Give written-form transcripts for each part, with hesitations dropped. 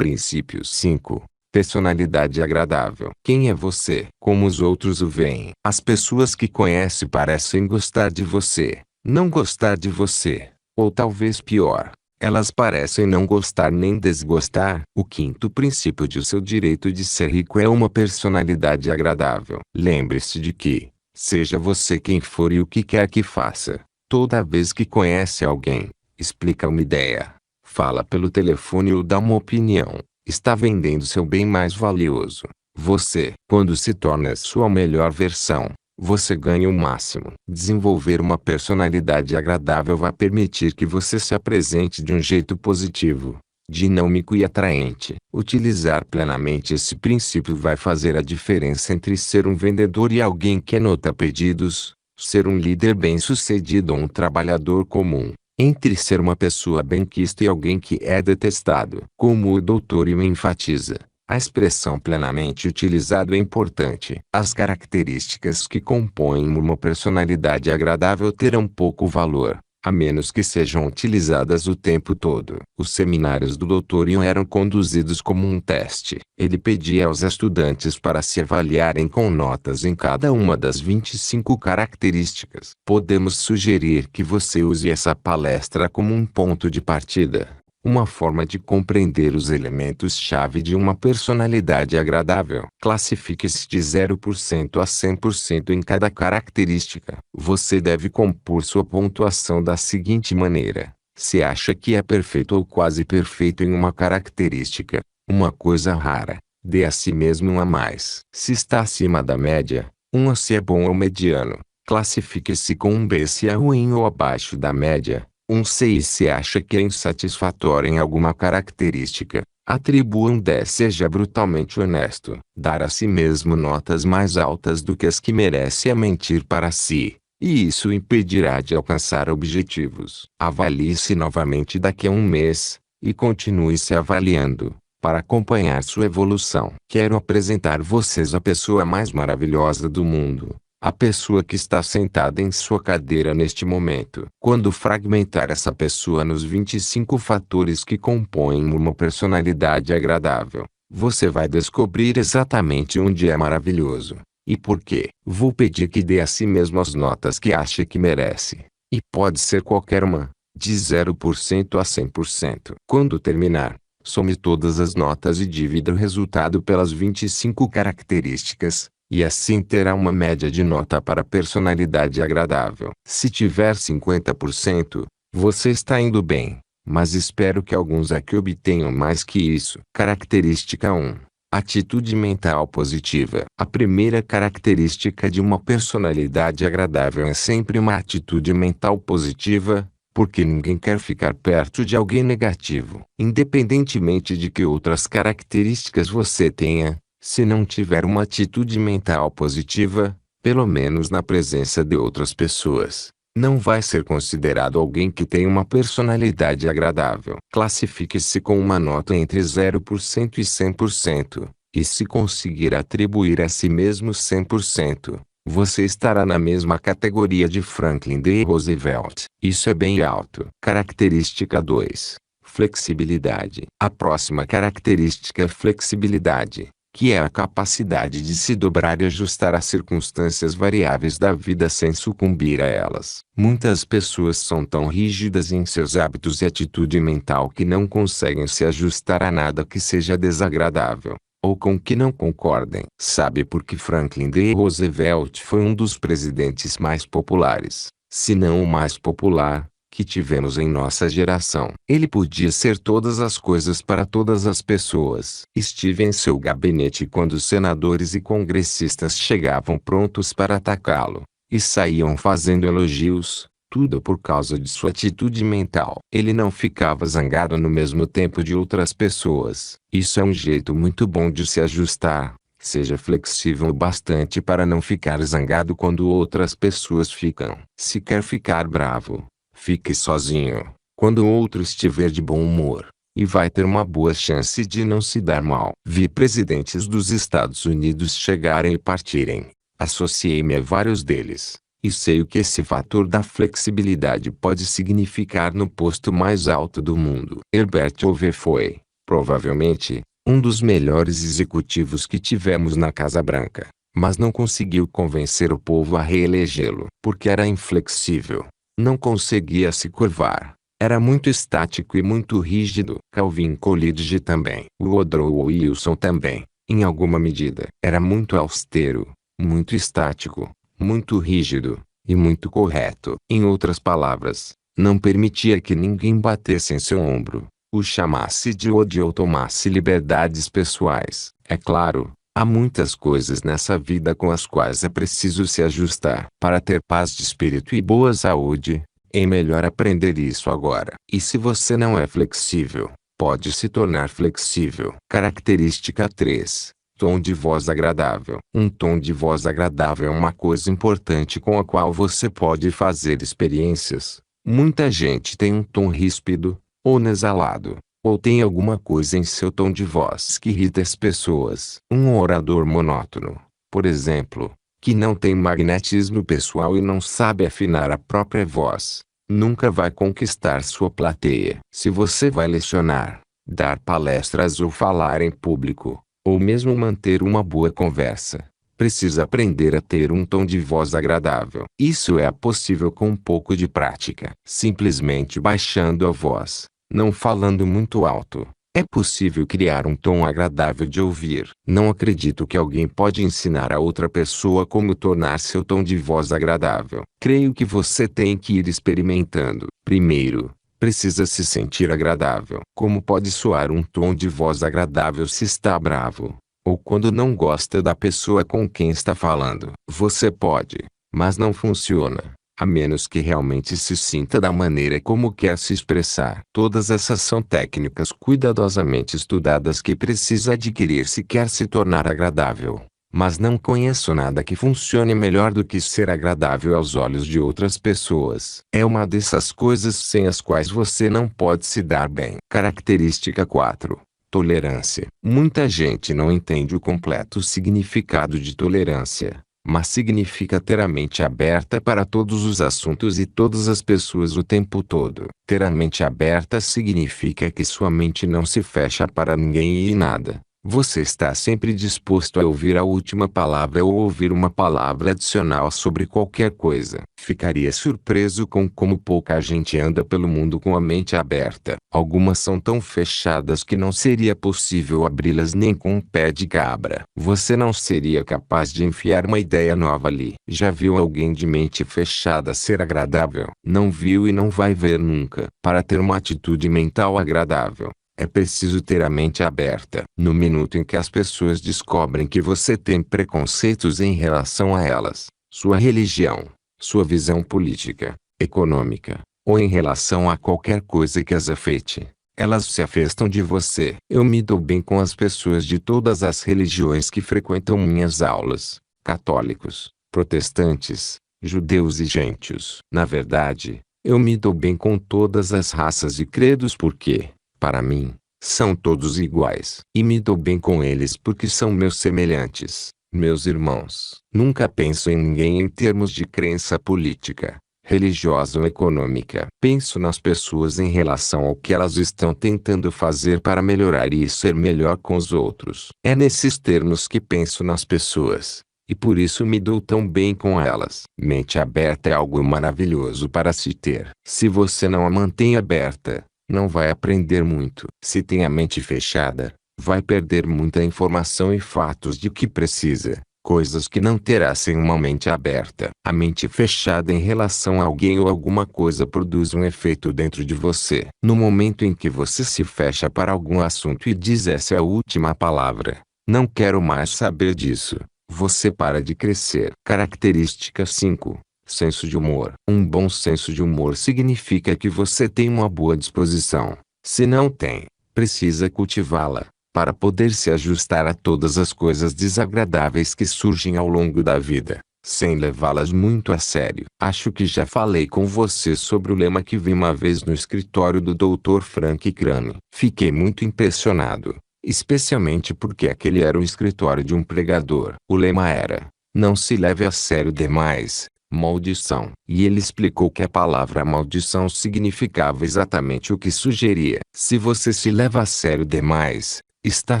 Princípio 5. Personalidade agradável. Quem é você? Como os outros o veem? As pessoas que conhece parecem gostar de você, não gostar de você. Ou talvez pior, elas parecem não gostar nem desgostar. O quinto princípio de seu direito de ser rico é uma personalidade agradável. Lembre-se de que, seja você quem for e o que quer que faça, toda vez que conhece alguém, explica uma ideia, fala pelo telefone ou dá uma opinião, está vendendo seu bem mais valioso. Você, quando se torna sua melhor versão, você ganha o máximo. Desenvolver uma personalidade agradável vai permitir que você se apresente de um jeito positivo, dinâmico e atraente. Utilizar plenamente esse princípio vai fazer a diferença entre ser um vendedor e alguém que anota pedidos, ser um líder bem-sucedido ou um trabalhador comum, entre ser uma pessoa benquista e alguém que é detestado. Como o Dr. Yuan enfatiza, a expressão plenamente utilizado é importante. As características que compõem uma personalidade agradável terão pouco valor, a menos que sejam utilizadas o tempo todo. Os seminários do Dr. Yuan eram conduzidos como um teste. Ele pedia aos estudantes para se avaliarem com notas em cada uma das 25 características. Podemos sugerir que você use essa palestra como um ponto de partida, uma forma de compreender os elementos-chave de uma personalidade agradável. Classifique-se de 0% a 100% em cada característica. Você deve compor sua pontuação da seguinte maneira: se acha que é perfeito ou quase perfeito em uma característica, uma coisa rara, dê a si mesmo um a mais. Se está acima da média, um A se é bom ou mediano. Classifique-se com um B se é ruim ou abaixo da média, um C e se acha que é insatisfatório em alguma característica. Atribua um 10. Seja brutalmente honesto. Dar a si mesmo notas mais altas do que as que merece é mentir para si, e isso o impedirá de alcançar objetivos. Avalie-se novamente daqui a um mês, e continue se avaliando, para acompanhar sua evolução. Quero apresentar vocês a pessoa mais maravilhosa do mundo. A pessoa que está sentada em sua cadeira neste momento. Quando fragmentar essa pessoa nos 25 fatores que compõem uma personalidade agradável, você vai descobrir exatamente onde é maravilhoso, e por quê. Vou pedir que dê a si mesmo as notas que acha que merece, e pode ser qualquer uma, de 0% a 100%. Quando terminar, some todas as notas e divida o resultado pelas 25 características, e assim terá uma média de nota para personalidade agradável. Se tiver 50%, você está indo bem, mas espero que alguns aqui obtenham mais que isso. Característica 1. Atitude mental positiva. A primeira característica de uma personalidade agradável é sempre uma atitude mental positiva, porque ninguém quer ficar perto de alguém negativo. Independentemente de que outras características você tenha, se não tiver uma atitude mental positiva, pelo menos na presença de outras pessoas, não vai ser considerado alguém que tem uma personalidade agradável. Classifique-se com uma nota entre 0% e 100%, e se conseguir atribuir a si mesmo 100%, você estará na mesma categoria de Franklin D. Roosevelt. Isso é bem alto. Característica 2. Flexibilidade. A próxima característica é flexibilidade, que é a capacidade de se dobrar e ajustar às circunstâncias variáveis da vida sem sucumbir a elas. Muitas pessoas são tão rígidas em seus hábitos e atitude mental que não conseguem se ajustar a nada que seja desagradável, ou com que não concordem. Sabe por que Franklin D. Roosevelt foi um dos presidentes mais populares, se não o mais popular, que tivemos em nossa geração? Ele podia ser todas as coisas para todas as pessoas. Estive em seu gabinete quando os senadores e congressistas chegavam prontos para atacá-lo, e saíam fazendo elogios, tudo por causa de sua atitude mental. Ele não ficava zangado no mesmo tempo de outras pessoas. Isso é um jeito muito bom de se ajustar. Seja flexível o bastante para não ficar zangado quando outras pessoas ficam. Se quer ficar bravo, fique sozinho, quando o outro estiver de bom humor, e vai ter uma boa chance de não se dar mal. Vi presidentes dos Estados Unidos chegarem e partirem. Associei-me a vários deles, e sei o que esse fator da flexibilidade pode significar no posto mais alto do mundo. Herbert Hoover foi, provavelmente, um dos melhores executivos que tivemos na Casa Branca, mas não conseguiu convencer o povo a reelegê-lo, porque era inflexível. Não conseguia se curvar. Era muito estático e muito rígido. Calvin Coolidge também. Woodrow Wilson também, em alguma medida. Era muito austero, muito estático, muito rígido, e muito correto. Em outras palavras, não permitia que ninguém batesse em seu ombro, o chamasse de ódio ou tomasse liberdades pessoais. É claro, há muitas coisas nessa vida com as quais é preciso se ajustar. Para ter paz de espírito e boa saúde, é melhor aprender isso agora. E se você não é flexível, pode se tornar flexível. Característica 3. Tom de voz agradável. Um tom de voz agradável é uma coisa importante com a qual você pode fazer experiências. Muita gente tem um tom ríspido, ou nasalado, ou tem alguma coisa em seu tom de voz que irrita as pessoas. Um orador monótono, por exemplo, que não tem magnetismo pessoal e não sabe afinar a própria voz, nunca vai conquistar sua plateia. Se você vai lecionar, dar palestras ou falar em público, ou mesmo manter uma boa conversa, precisa aprender a ter um tom de voz agradável. Isso é possível com um pouco de prática. Simplesmente baixando a voz, não falando muito alto, é possível criar um tom agradável de ouvir. Não acredito que alguém pode ensinar a outra pessoa como tornar seu tom de voz agradável. Creio que você tem que ir experimentando. Primeiro, precisa se sentir agradável. Como pode soar um tom de voz agradável se está bravo, ou quando não gosta da pessoa com quem está falando? Você pode, mas não funciona, a menos que realmente se sinta da maneira como quer se expressar. Todas essas são técnicas cuidadosamente estudadas que precisa adquirir se quer se tornar agradável. Mas não conheço nada que funcione melhor do que ser agradável aos olhos de outras pessoas. É uma dessas coisas sem as quais você não pode se dar bem. Característica 4. Tolerância. Muita gente não entende o completo significado de tolerância, mas significa ter a mente aberta para todos os assuntos e todas as pessoas o tempo todo. Ter a mente aberta significa que sua mente não se fecha para ninguém e nada. Você está sempre disposto a ouvir a última palavra ou ouvir uma palavra adicional sobre qualquer coisa. Ficaria surpreso com como pouca gente anda pelo mundo com a mente aberta. Algumas são tão fechadas que não seria possível abri-las nem com um pé de cabra. Você não seria capaz de enfiar uma ideia nova ali. Já viu alguém de mente fechada ser agradável? Não viu e não vai ver nunca. Para ter uma atitude mental agradável, é preciso ter a mente aberta. No minuto em que as pessoas descobrem que você tem preconceitos em relação a elas, sua religião, sua visão política, econômica, ou em relação a qualquer coisa que as afete, elas se afastam de você. Eu me dou bem com as pessoas de todas as religiões que frequentam minhas aulas: católicos, protestantes, judeus e gentios. Na verdade, eu me dou bem com todas as raças e credos porque, para mim, são todos iguais. E me dou bem com eles porque são meus semelhantes, meus irmãos. Nunca penso em ninguém em termos de crença política, religiosa ou econômica. Penso nas pessoas em relação ao que elas estão tentando fazer para melhorar e ser melhor com os outros. É nesses termos que penso nas pessoas, e por isso me dou tão bem com elas. Mente aberta é algo maravilhoso para se ter. Se você não a mantém aberta, não vai aprender muito. Se tem a mente fechada, vai perder muita informação e fatos de que precisa, coisas que não terá sem uma mente aberta. A mente fechada em relação a alguém ou alguma coisa produz um efeito dentro de você. No momento em que você se fecha para algum assunto e diz essa é a última palavra, não quero mais saber disso, você para de crescer. Característica 5. Senso de humor. Um bom senso de humor significa que você tem uma boa disposição. Se não tem, precisa cultivá-la, para poder se ajustar a todas as coisas desagradáveis que surgem ao longo da vida, sem levá-las muito a sério. Acho que já falei com você sobre o lema que vi uma vez no escritório do Dr. Frank Crane. Fiquei muito impressionado, especialmente porque aquele era o escritório de um pregador. O lema era: não se leve a sério demais, maldição. E ele explicou que a palavra maldição significava exatamente o que sugeria. Se você se leva a sério demais, está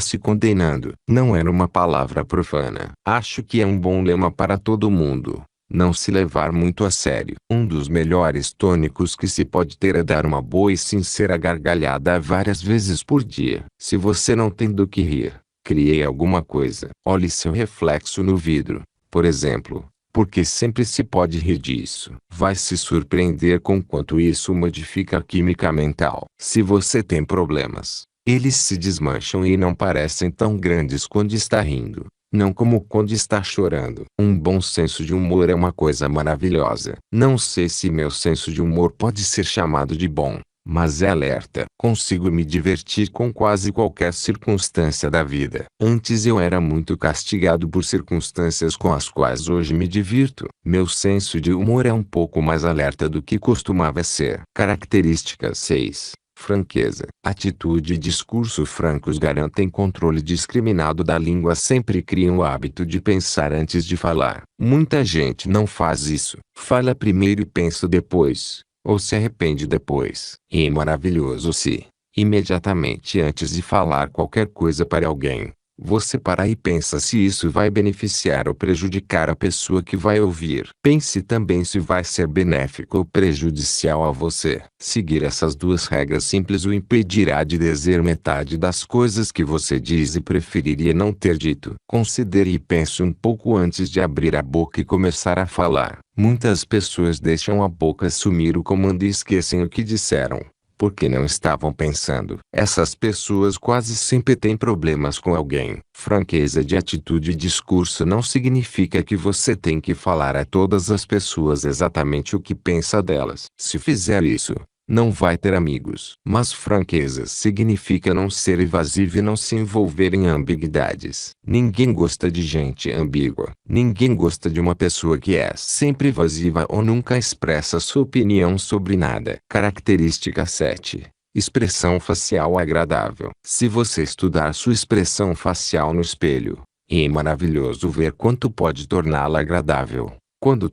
se condenando. Não era uma palavra profana. Acho que é um bom lema para todo mundo. Não se levar muito a sério. Um dos melhores tônicos que se pode ter é dar uma boa e sincera gargalhada várias vezes por dia. Se você não tem do que rir, crie alguma coisa. Olhe seu reflexo no vidro, por exemplo, porque sempre se pode rir disso. Vai se surpreender com quanto isso modifica a química mental. Se você tem problemas, eles se desmancham e não parecem tão grandes quando está rindo. Não como quando está chorando. Um bom senso de humor é uma coisa maravilhosa. Não sei se meu senso de humor pode ser chamado de bom, mas é alerta. Consigo me divertir com quase qualquer circunstância da vida. Antes eu era muito castigado por circunstâncias com as quais hoje me divirto. Meu senso de humor é um pouco mais alerta do que costumava ser. Característica 6. Franqueza. Atitude e discurso francos garantem controle discriminado da língua. Sempre criam o hábito de pensar antes de falar. Muita gente não faz isso. Fala primeiro e pensa depois, ou se arrepende depois. E é maravilhoso se, imediatamente antes de falar qualquer coisa para alguém, você para e pensa se isso vai beneficiar ou prejudicar a pessoa que vai ouvir. Pense também se vai ser benéfico ou prejudicial a você. Seguir essas duas regras simples o impedirá de dizer metade das coisas que você diz e preferiria não ter dito. Considere e pense um pouco antes de abrir a boca e começar a falar. Muitas pessoas deixam a boca assumir o comando e esquecem o que disseram, porque não estavam pensando. Essas pessoas quase sempre têm problemas com alguém. Franqueza de atitude e discurso não significa que você tem que falar a todas as pessoas exatamente o que pensa delas. Se fizer isso, não vai ter amigos. Mas franqueza significa não ser evasivo e não se envolver em ambiguidades. Ninguém gosta de gente ambígua. Ninguém gosta de uma pessoa que é sempre evasiva ou nunca expressa sua opinião sobre nada. Característica 7. Expressão facial agradável. Se você estudar sua expressão facial no espelho, é maravilhoso ver quanto pode torná-la agradável. Quando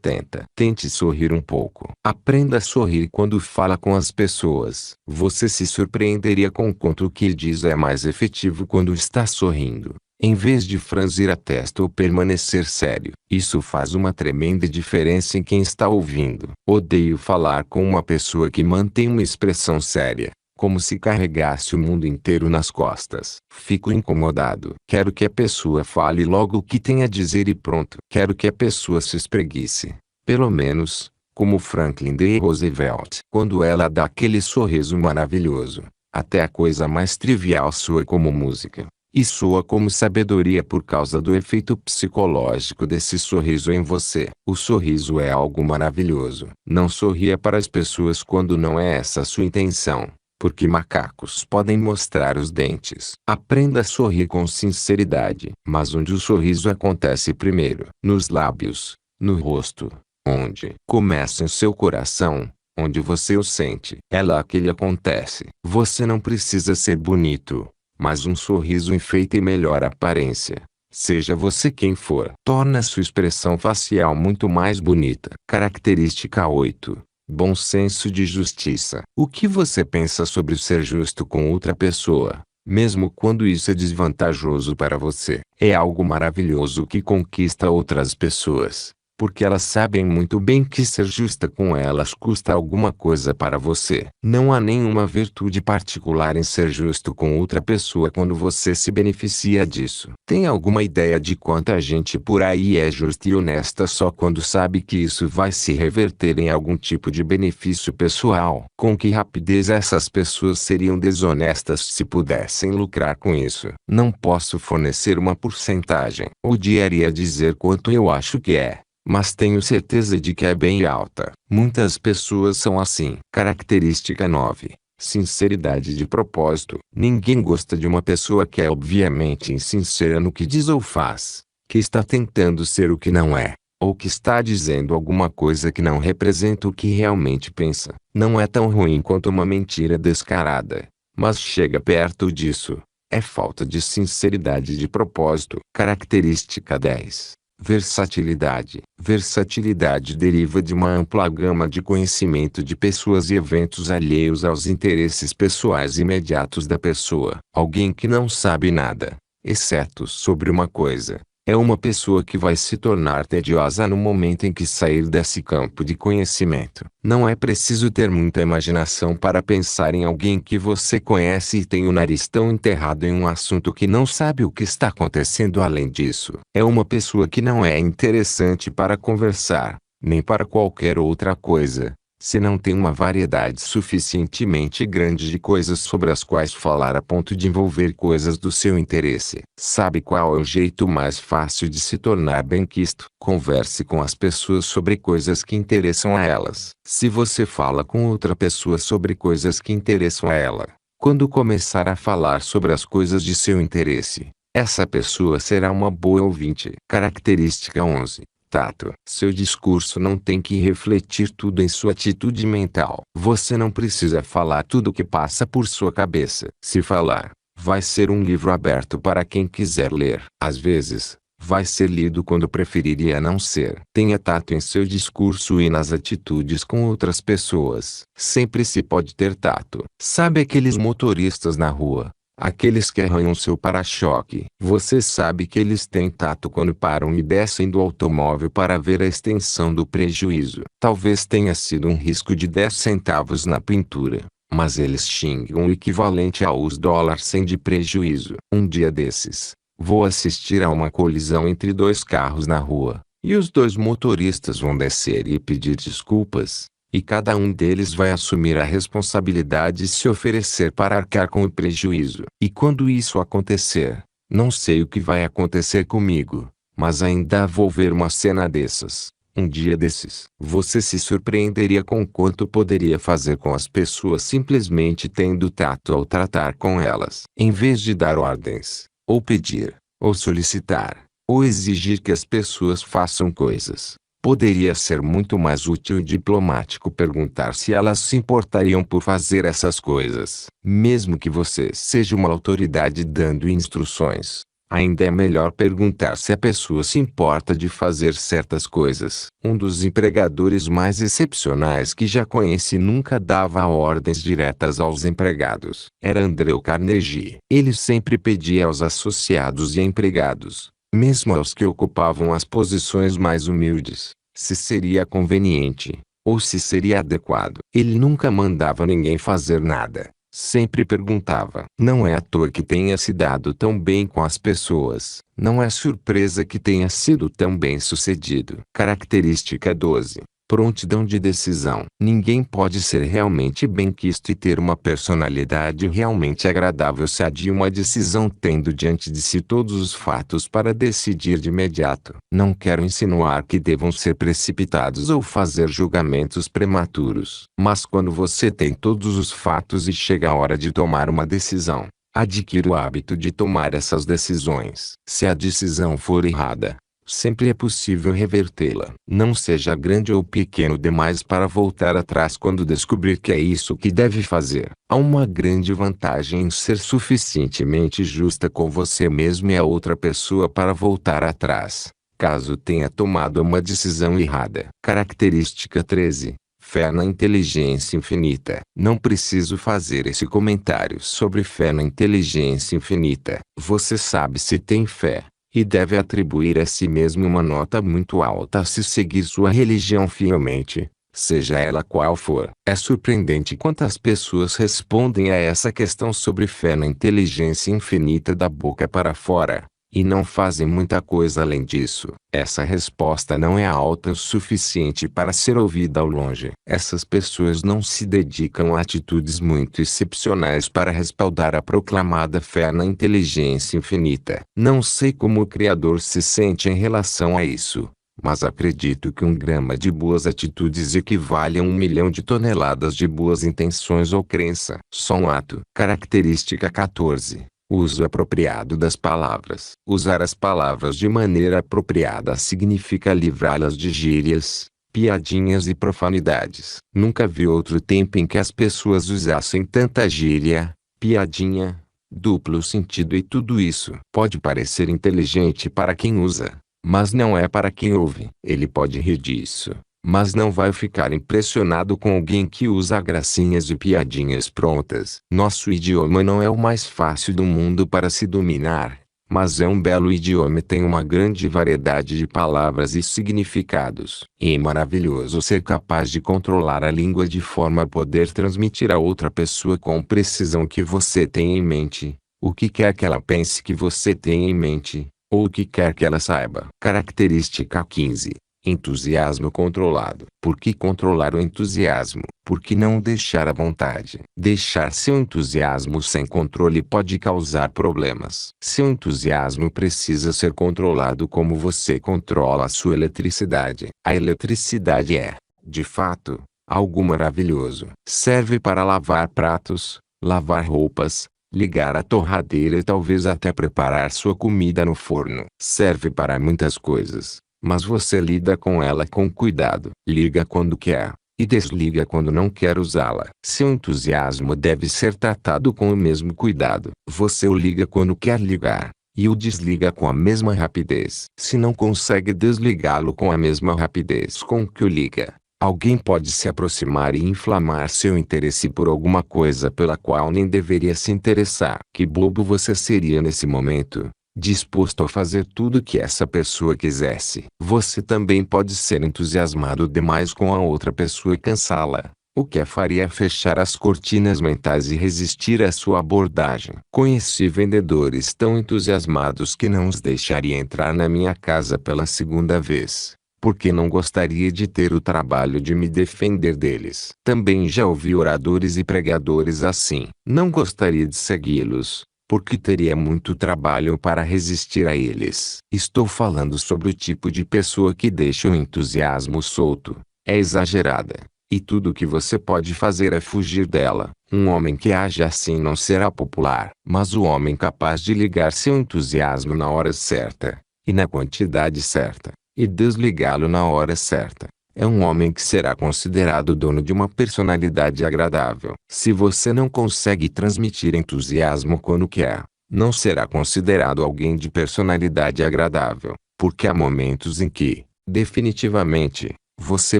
tente sorrir um pouco. Aprenda a sorrir quando fala com as pessoas. Você se surpreenderia com quanto o que diz é mais efetivo quando está sorrindo, em vez de franzir a testa ou permanecer sério. Isso faz uma tremenda diferença em quem está ouvindo. Odeio falar com uma pessoa que mantém uma expressão séria, como se carregasse o mundo inteiro nas costas. Fico incomodado. Quero que a pessoa fale logo o que tem a dizer e pronto. Quero que a pessoa se espreguice. Pelo menos, como Franklin D. Roosevelt. Quando ela dá aquele sorriso maravilhoso, até a coisa mais trivial soa como música. E soa como sabedoria por causa do efeito psicológico desse sorriso em você. O sorriso é algo maravilhoso. Não sorria para as pessoas quando não é essa a sua intenção, porque macacos podem mostrar os dentes. Aprenda a sorrir com sinceridade. Mas onde o sorriso acontece primeiro? Nos lábios, no rosto. Onde começa em seu coração, onde você o sente. É lá que ele acontece. Você não precisa ser bonito, mas um sorriso enfeita e melhora a aparência. Seja você quem for, torna sua expressão facial muito mais bonita. Característica 8. Bom senso de justiça. O que você pensa sobre ser justo com outra pessoa, mesmo quando isso é desvantajoso para você? É algo maravilhoso que conquista outras pessoas, porque elas sabem muito bem que ser justa com elas custa alguma coisa para você. Não há nenhuma virtude particular em ser justo com outra pessoa quando você se beneficia disso. Tem alguma ideia de quanta gente por aí é justa e honesta só quando sabe que isso vai se reverter em algum tipo de benefício pessoal? Com que rapidez essas pessoas seriam desonestas se pudessem lucrar com isso? Não posso fornecer uma porcentagem. Odiaria dizer quanto eu acho que é, mas tenho certeza de que é bem alta. Muitas pessoas são assim. Característica 9. Sinceridade de propósito. Ninguém gosta de uma pessoa que é obviamente insincera no que diz ou faz, que está tentando ser o que não é, ou que está dizendo alguma coisa que não representa o que realmente pensa. Não é tão ruim quanto uma mentira descarada, mas chega perto disso. É falta de sinceridade de propósito. Característica 10. Versatilidade. Versatilidade deriva de uma ampla gama de conhecimento de pessoas e eventos alheios aos interesses pessoais imediatos da pessoa. Alguém que não sabe nada, exceto sobre uma coisa, é uma pessoa que vai se tornar tediosa no momento em que sair desse campo de conhecimento. Não é preciso ter muita imaginação para pensar em alguém que você conhece e tem o nariz tão enterrado em um assunto que não sabe o que está acontecendo além disso. É uma pessoa que não é interessante para conversar, nem para qualquer outra coisa, se não tem uma variedade suficientemente grande de coisas sobre as quais falar a ponto de envolver coisas do seu interesse. Sabe qual é o jeito mais fácil de se tornar benquisto? Converse com as pessoas sobre coisas que interessam a elas. Se você fala com outra pessoa sobre coisas que interessam a ela, quando começar a falar sobre as coisas de seu interesse, essa pessoa será uma boa ouvinte. Característica 11. Tato. Seu discurso não tem que refletir tudo em sua atitude mental. Você não precisa falar tudo o que passa por sua cabeça. Se falar, vai ser um livro aberto para quem quiser ler. Às vezes, vai ser lido quando preferiria não ser. Tenha tato em seu discurso e nas atitudes com outras pessoas. Sempre se pode ter tato. Sabe aqueles motoristas na rua? Aqueles que arranham seu para-choque. Você sabe que eles têm tato quando param e descem do automóvel para ver a extensão do prejuízo. Talvez tenha sido um risco de 10 centavos na pintura, mas eles xingam o equivalente aos $100 de prejuízo. Um dia desses, vou assistir a uma colisão entre dois carros na rua, e os dois motoristas vão descer e pedir desculpas. E cada um deles vai assumir a responsabilidade e se oferecer para arcar com o prejuízo. E quando isso acontecer, não sei o que vai acontecer comigo, mas ainda vou ver uma cena dessas. Um dia desses, você se surpreenderia com quanto poderia fazer com as pessoas simplesmente tendo tato ao tratar com elas. Em vez de dar ordens, ou pedir, ou solicitar, ou exigir que as pessoas façam coisas, poderia ser muito mais útil e diplomático perguntar se elas se importariam por fazer essas coisas. Mesmo que você seja uma autoridade dando instruções, ainda é melhor perguntar se a pessoa se importa de fazer certas coisas. Um dos empregadores mais excepcionais que já conheci nunca dava ordens diretas aos empregados. Era Andrew Carnegie. Ele sempre pedia aos associados e empregados, mesmo aos que ocupavam as posições mais humildes, se seria conveniente, ou se seria adequado. Ele nunca mandava ninguém fazer nada, sempre perguntava. Não é à toa que tenha se dado tão bem com as pessoas, não é surpresa que tenha sido tão bem sucedido. Característica 12. Prontidão de decisão. Ninguém pode ser realmente benquisto e ter uma personalidade realmente agradável se adia uma decisão tendo diante de si todos os fatos para decidir de imediato. Não quero insinuar que devam ser precipitados ou fazer julgamentos prematuros. Mas quando você tem todos os fatos e chega a hora de tomar uma decisão, adquira o hábito de tomar essas decisões. Se a decisão for errada, sempre é possível revertê-la. Não seja grande ou pequeno demais para voltar atrás quando descobrir que é isso que deve fazer. Há uma grande vantagem em ser suficientemente justa com você mesmo e a outra pessoa para voltar atrás, caso tenha tomado uma decisão errada. Característica 13. Fé na inteligência infinita. Não preciso fazer esse comentário sobre fé na inteligência infinita. Você sabe se tem fé, e deve atribuir a si mesmo uma nota muito alta se seguir sua religião fielmente, seja ela qual for. É surpreendente quantas pessoas respondem a essa questão sobre fé na inteligência infinita da boca para fora, e não fazem muita coisa além disso. Essa resposta não é alta o suficiente para ser ouvida ao longe. Essas pessoas não se dedicam a atitudes muito excepcionais para respaldar a proclamada fé na inteligência infinita. Não sei como o Criador se sente em relação a isso, mas acredito que 1 grama de boas atitudes equivale a 1 milhão de toneladas de boas intenções ou crença. Só um ato. Característica 14. Uso apropriado das palavras. Usar as palavras de maneira apropriada significa livrá-las de gírias, piadinhas e profanidades. Nunca vi outro tempo em que as pessoas usassem tanta gíria, piadinha, duplo sentido e tudo isso. Pode parecer inteligente para quem usa, mas não é para quem ouve. Ele pode rir disso, mas não vai ficar impressionado com alguém que usa gracinhas e piadinhas prontas. Nosso idioma não é o mais fácil do mundo para se dominar, mas é um belo idioma e tem uma grande variedade de palavras e significados. E é maravilhoso ser capaz de controlar a língua de forma a poder transmitir a outra pessoa com precisão o que você tem em mente, o que quer que ela pense que você tenha em mente, ou o que quer que ela saiba. Característica 15. Entusiasmo controlado. Por que controlar o entusiasmo? Por que não deixar à vontade? Deixar seu entusiasmo sem controle pode causar problemas. Seu entusiasmo precisa ser controlado como você controla a sua eletricidade. A eletricidade é, de fato, algo maravilhoso. Serve para lavar pratos, lavar roupas, ligar a torradeira e talvez até preparar sua comida no forno. Serve para muitas coisas, mas você lida com ela com cuidado. Liga quando quer, e desliga quando não quer usá-la. Seu entusiasmo deve ser tratado com o mesmo cuidado. Você o liga quando quer ligar, e o desliga com a mesma rapidez. Se não consegue desligá-lo com a mesma rapidez com que o liga, alguém pode se aproximar e inflamar seu interesse por alguma coisa pela qual nem deveria se interessar. Que bobo você seria nesse momento, disposto a fazer tudo que essa pessoa quisesse. Você também pode ser entusiasmado demais com a outra pessoa e cansá-la, o que a faria fechar as cortinas mentais e resistir à sua abordagem. Conheci vendedores tão entusiasmados que não os deixaria entrar na minha casa pela segunda vez, porque não gostaria de ter o trabalho de me defender deles. Também já ouvi oradores e pregadores assim. Não gostaria de segui-los, porque teria muito trabalho para resistir a eles. Estou falando sobre o tipo de pessoa que deixa o entusiasmo solto, é exagerada, e tudo o que você pode fazer é fugir dela. Um homem que age assim não será popular. Mas o homem capaz de ligar seu entusiasmo na hora certa, e na quantidade certa, e desligá-lo na hora certa, é um homem que será considerado dono de uma personalidade agradável. Se você não consegue transmitir entusiasmo quando quer, não será considerado alguém de personalidade agradável, porque há momentos em que, definitivamente, você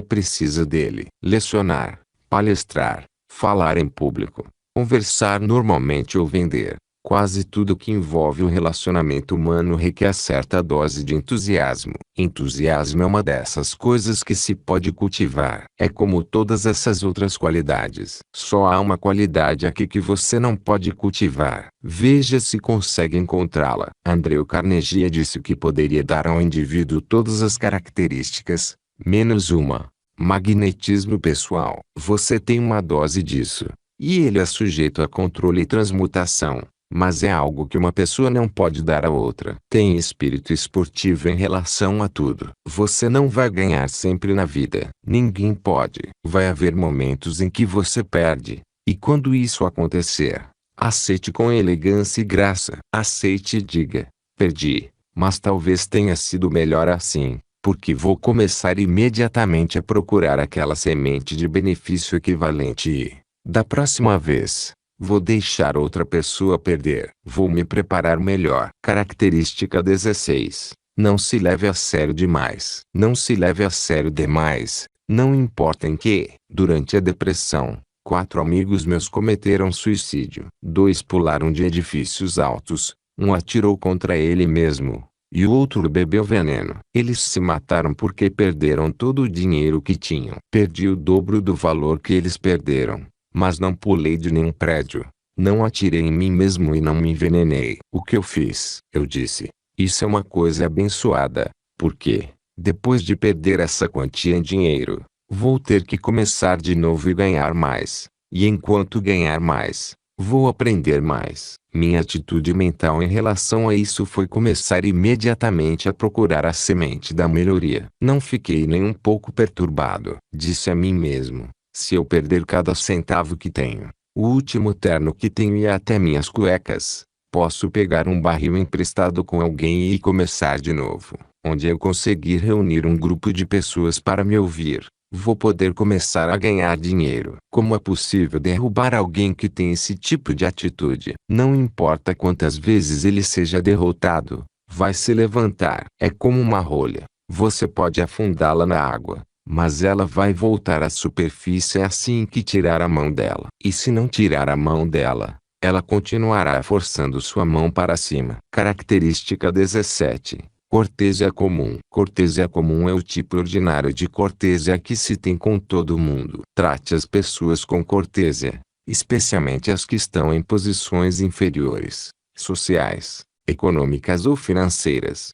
precisa dele. Lecionar, palestrar, falar em público, conversar normalmente ou vender. Quase tudo que envolve o relacionamento humano requer certa dose de entusiasmo. Entusiasmo é uma dessas coisas que se pode cultivar. É como todas essas outras qualidades. Só há uma qualidade aqui que você não pode cultivar. Veja se consegue encontrá-la. Andrew Carnegie disse que poderia dar ao indivíduo todas as características, menos uma: magnetismo pessoal. Você tem uma dose disso, e ele é sujeito a controle e transmutação. Mas é algo que uma pessoa não pode dar a outra. Tem espírito esportivo em relação a tudo. Você não vai ganhar sempre na vida. Ninguém pode. Vai haver momentos em que você perde. E quando isso acontecer, aceite com elegância e graça. Aceite e diga: perdi, mas talvez tenha sido melhor assim, porque vou começar imediatamente a procurar aquela semente de benefício equivalente e, da próxima vez, vou deixar outra pessoa perder. Vou me preparar melhor. Característica 16. Não se leve a sério demais. Não se leve a sério demais. Não importa em que, durante a depressão, 4 amigos meus cometeram suicídio. 2 pularam de edifícios altos, um atirou contra ele mesmo, e o outro bebeu veneno. Eles se mataram porque perderam todo o dinheiro que tinham. Perdi o dobro do valor que eles perderam, mas não pulei de nenhum prédio, não atirei em mim mesmo e não me envenenei. O que eu fiz? Eu disse: isso é uma coisa abençoada, porque, depois de perder essa quantia em dinheiro, vou ter que começar de novo e ganhar mais. E enquanto ganhar mais, vou aprender mais. Minha atitude mental em relação a isso foi começar imediatamente a procurar a semente da melhoria. Não fiquei nem um pouco perturbado. Disse a mim mesmo: se eu perder cada centavo que tenho, o último terno que tenho e até minhas cuecas, posso pegar um barril emprestado com alguém e começar de novo. Onde eu conseguir reunir um grupo de pessoas para me ouvir, vou poder começar a ganhar dinheiro. Como é possível derrubar alguém que tem esse tipo de atitude? Não importa quantas vezes ele seja derrotado, vai se levantar. É como uma rolha. Você pode afundá-la na água, mas ela vai voltar à superfície assim que tirar a mão dela. E se não tirar a mão dela, ela continuará forçando sua mão para cima. Característica 17. Cortesia comum. Cortesia comum é o tipo ordinário de cortesia que se tem com todo mundo. Trate as pessoas com cortesia, especialmente as que estão em posições inferiores, sociais, econômicas ou financeiras.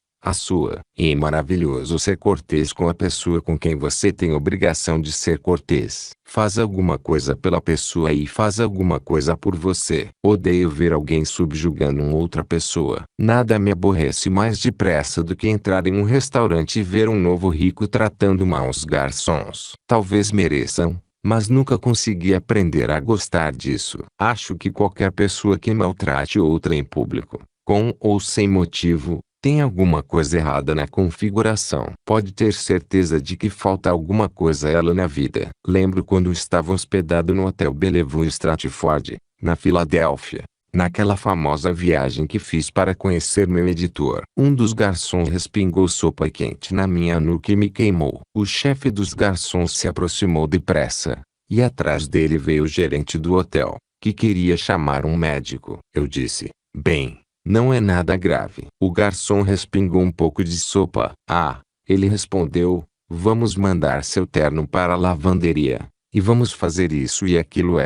E é maravilhoso ser cortês com a pessoa com quem você tem obrigação de ser cortês. Faz alguma coisa pela pessoa e faz alguma coisa por você. Odeio ver alguém subjugando outra pessoa. Nada me aborrece mais depressa do que entrar em um restaurante e ver um novo rico tratando mal os garçons. Talvez mereçam, mas nunca consegui aprender a gostar disso. Acho que qualquer pessoa que maltrate outra em público, com ou sem motivo, tem alguma coisa errada na configuração. Pode ter certeza de que falta alguma coisa a ela na vida. Lembro quando estava hospedado no Hotel Bellevue Stratford, na Filadélfia, naquela famosa viagem que fiz para conhecer meu editor. Um dos garçons respingou sopa quente na minha nuca e me queimou. O chefe dos garçons se aproximou depressa, e atrás dele veio o gerente do hotel, que queria chamar um médico. Eu disse: "Bem, não é nada grave." O garçom respingou um pouco de sopa. "Ah," ele respondeu, "vamos mandar seu terno para a lavanderia, e vamos fazer isso e aquilo."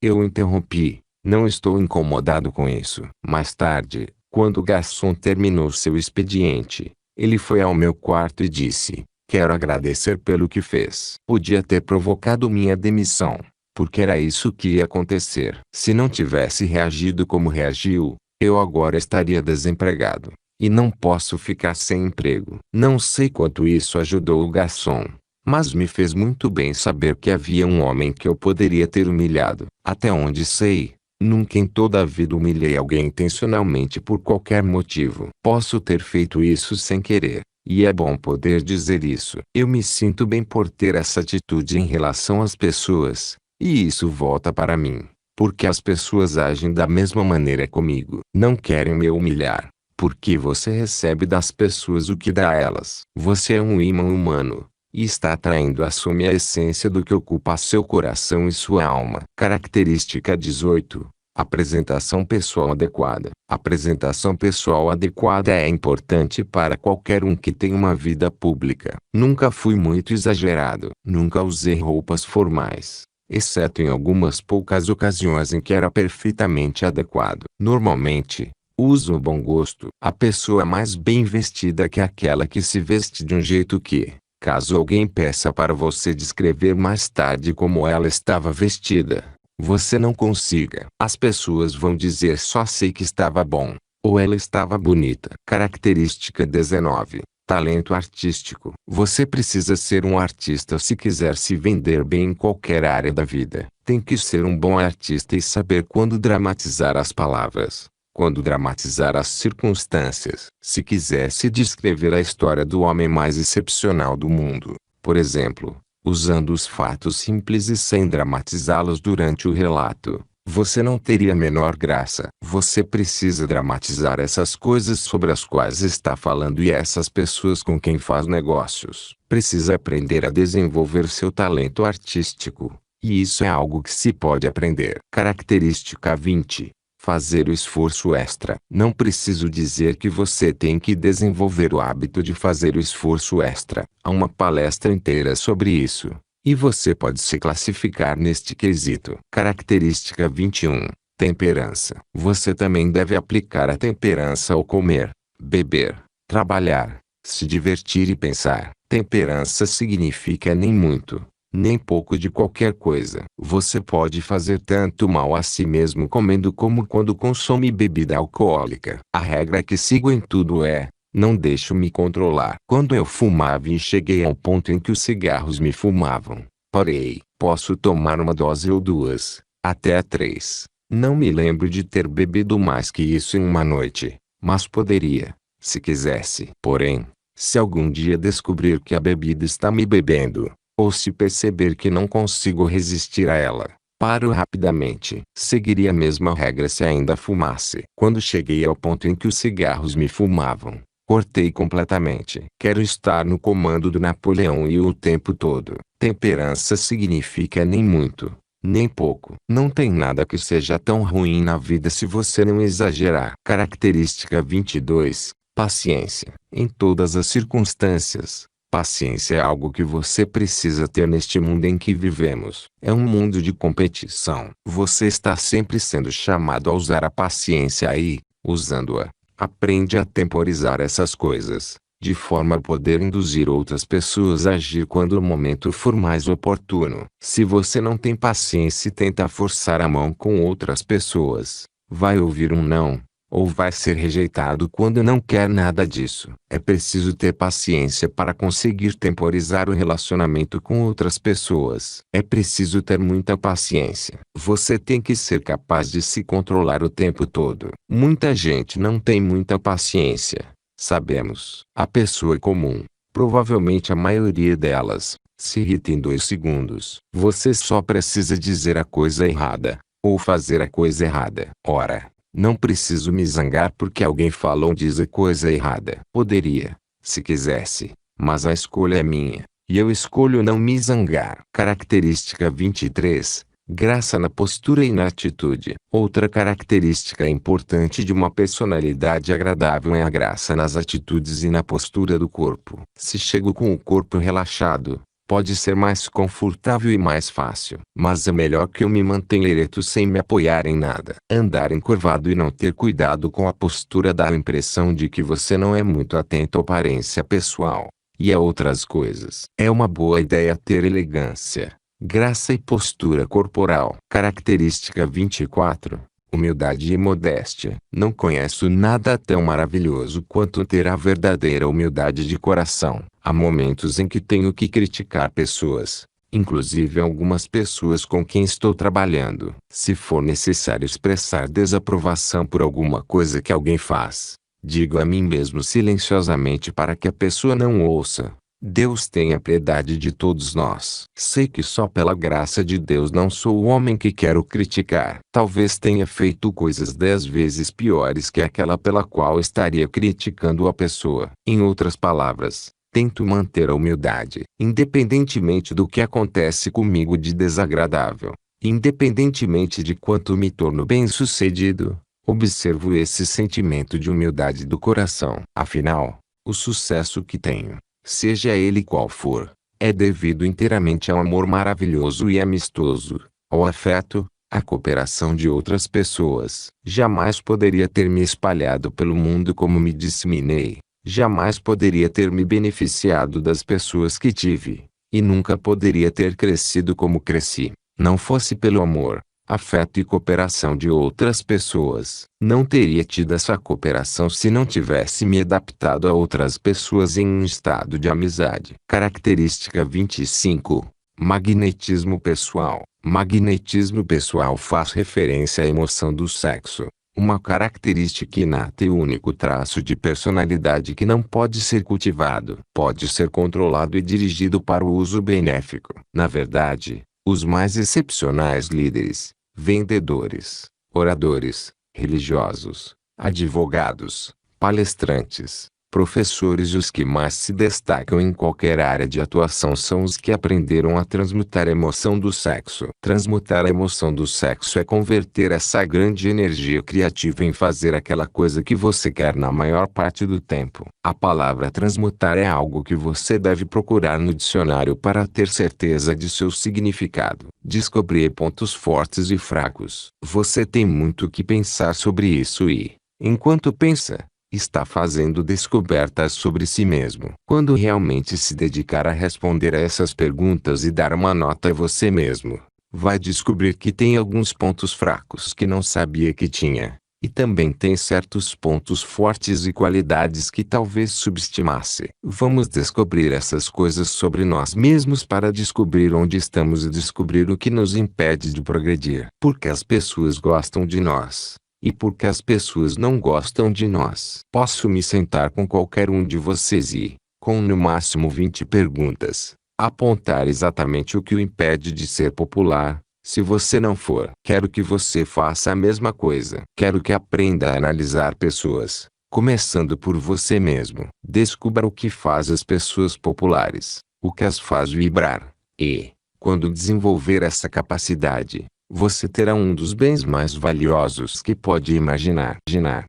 Eu o interrompi: "Não estou incomodado com isso." Mais tarde, quando o garçom terminou seu expediente, ele foi ao meu quarto e disse: "Quero agradecer pelo que fez. Podia ter provocado minha demissão, porque era isso que ia acontecer. Se não tivesse reagido como reagiu, eu agora estaria desempregado, e não posso ficar sem emprego." Não sei quanto isso ajudou o garçom, mas me fez muito bem saber que havia um homem que eu poderia ter humilhado. Até onde sei, nunca em toda a vida humilhei alguém intencionalmente por qualquer motivo. Posso ter feito isso sem querer, e é bom poder dizer isso. Eu me sinto bem por ter essa atitude em relação às pessoas, e isso volta para mim, porque as pessoas agem da mesma maneira comigo. Não querem me humilhar, porque você recebe das pessoas o que dá a elas. Você é um imã humano, e está atraindo assume a essência do que ocupa seu coração e sua alma. Característica 18. Apresentação pessoal adequada. Apresentação pessoal adequada é importante para qualquer um que tem uma vida pública. Nunca fui muito exagerado. Nunca usei roupas formais, exceto em algumas poucas ocasiões em que era perfeitamente adequado. Normalmente, uso o bom gosto. A pessoa mais bem vestida que aquela que se veste de um jeito que, caso alguém peça para você descrever mais tarde como ela estava vestida, você não consiga. As pessoas vão dizer: "Só sei que estava bom", ou "ela estava bonita." Característica 19. Talento artístico. Você precisa ser um artista se quiser se vender bem em qualquer área da vida. Tem que ser um bom artista e saber quando dramatizar as palavras, quando dramatizar as circunstâncias. Se quisesse descrever a história do homem mais excepcional do mundo, por exemplo, usando os fatos simples e sem dramatizá-los durante o relato, você não teria a menor graça. Você precisa dramatizar essas coisas sobre as quais está falando e essas pessoas com quem faz negócios. Precisa aprender a desenvolver seu talento artístico, e isso é algo que se pode aprender. Característica 20. Fazer o esforço extra. Não preciso dizer que você tem que desenvolver o hábito de fazer o esforço extra. Há uma palestra inteira sobre isso, e você pode se classificar neste quesito. Característica 21. Temperança. Você também deve aplicar a temperança ao comer, beber, trabalhar, se divertir e pensar. Temperança significa nem muito, nem pouco de qualquer coisa. Você pode fazer tanto mal a si mesmo comendo como quando consome bebida alcoólica. A regra que sigo em tudo é: não deixo me controlar. Quando eu fumava e cheguei ao ponto em que os cigarros me fumavam, parei. Posso tomar uma dose ou duas, até 3. Não me lembro de ter bebido mais que isso em uma noite, mas poderia, se quisesse. Porém, se algum dia descobrir que a bebida está me bebendo, ou se perceber que não consigo resistir a ela, paro rapidamente. Seguiria a mesma regra se ainda fumasse. Quando cheguei ao ponto em que os cigarros me fumavam, Cortei completamente. Quero estar no comando do Napoleão e o tempo todo. Temperança significa nem muito, nem pouco. Não tem nada que seja tão ruim na vida se você não exagerar. Característica 22. Paciência. Em todas as circunstâncias, paciência é algo que você precisa ter neste mundo em que vivemos. É um mundo de competição. Você está sempre sendo chamado a usar a paciência e, usando-a, aprende a temporizar essas coisas, de forma a poder induzir outras pessoas a agir quando o momento for mais oportuno. Se você não tem paciência e tenta forçar a mão com outras pessoas, vai ouvir um não, ou vai ser rejeitado quando não quer nada disso. É preciso ter paciência para conseguir temporizar o relacionamento com outras pessoas. É preciso ter muita paciência. Você tem que ser capaz de se controlar o tempo todo. Muita gente não tem muita paciência. Sabemos. A pessoa comum, provavelmente a maioria delas, se irrita em 2 segundos. Você só precisa dizer a coisa errada, ou fazer a coisa errada. Ora, não preciso me zangar porque alguém falou dizer coisa errada. Poderia, se quisesse, mas a escolha é minha, e eu escolho não me zangar. Característica 23. Graça na postura e na atitude. Outra característica importante de uma personalidade agradável é a graça nas atitudes e na postura do corpo. Se chego com o corpo relaxado, pode ser mais confortável e mais fácil. Mas é melhor que eu me mantenha ereto sem me apoiar em nada. Andar encurvado e não ter cuidado com a postura dá a impressão de que você não é muito atento à aparência pessoal, e a outras coisas. É uma boa ideia ter elegância, graça e postura corporal. Característica 24. Humildade e modéstia. Não conheço nada tão maravilhoso quanto ter a verdadeira humildade de coração. Há momentos em que tenho que criticar pessoas, inclusive algumas pessoas com quem estou trabalhando. Se for necessário expressar desaprovação por alguma coisa que alguém faz, digo a mim mesmo silenciosamente para que a pessoa não ouça. Deus tenha piedade de todos nós. Sei que só pela graça de Deus não sou o homem que quero criticar. Talvez tenha feito coisas 10 vezes piores que aquela pela qual estaria criticando a pessoa. Em outras palavras, tento manter a humildade, independentemente do que acontece comigo de desagradável, independentemente de quanto me torno bem-sucedido. Observo esse sentimento de humildade do coração. Afinal, o sucesso que tenho, seja ele qual for, é devido inteiramente ao amor maravilhoso e amistoso, ao afeto, à cooperação de outras pessoas. Jamais poderia ter me espalhado pelo mundo como me disseminei, jamais poderia ter me beneficiado das pessoas que tive, e nunca poderia ter crescido como cresci, não fosse pelo amor, afeto e cooperação de outras pessoas. Não teria tido essa cooperação se não tivesse me adaptado a outras pessoas em um estado de amizade. Característica 25. Magnetismo pessoal. Magnetismo pessoal faz referência à emoção do sexo, uma característica inata e único traço de personalidade que não pode ser cultivado. Pode ser controlado e dirigido para o uso benéfico. Na verdade, os mais excepcionais líderes, vendedores, oradores, religiosos, advogados, palestrantes, professores e os que mais se destacam em qualquer área de atuação são os que aprenderam a transmutar a emoção do sexo. Transmutar a emoção do sexo é converter essa grande energia criativa em fazer aquela coisa que você quer na maior parte do tempo. A palavra transmutar é algo que você deve procurar no dicionário para ter certeza de seu significado. Descobrir pontos fortes e fracos. Você tem muito que pensar sobre isso e, enquanto pensa, está fazendo descobertas sobre si mesmo. Quando realmente se dedicar a responder a essas perguntas e dar uma nota a você mesmo, vai descobrir que tem alguns pontos fracos que não sabia que tinha, e também tem certos pontos fortes e qualidades que talvez subestimasse. Vamos descobrir essas coisas sobre nós mesmos para descobrir onde estamos e descobrir o que nos impede de progredir. Porque as pessoas gostam de nós, e porque as pessoas não gostam de nós. Posso me sentar com qualquer um de vocês e, com no máximo 20 perguntas, apontar exatamente o que o impede de ser popular. Se você não for, quero que você faça a mesma coisa. Quero que aprenda a analisar pessoas, começando por você mesmo. Descubra o que faz as pessoas populares, o que as faz vibrar, e, quando desenvolver essa capacidade, você terá um dos bens mais valiosos que pode imaginar.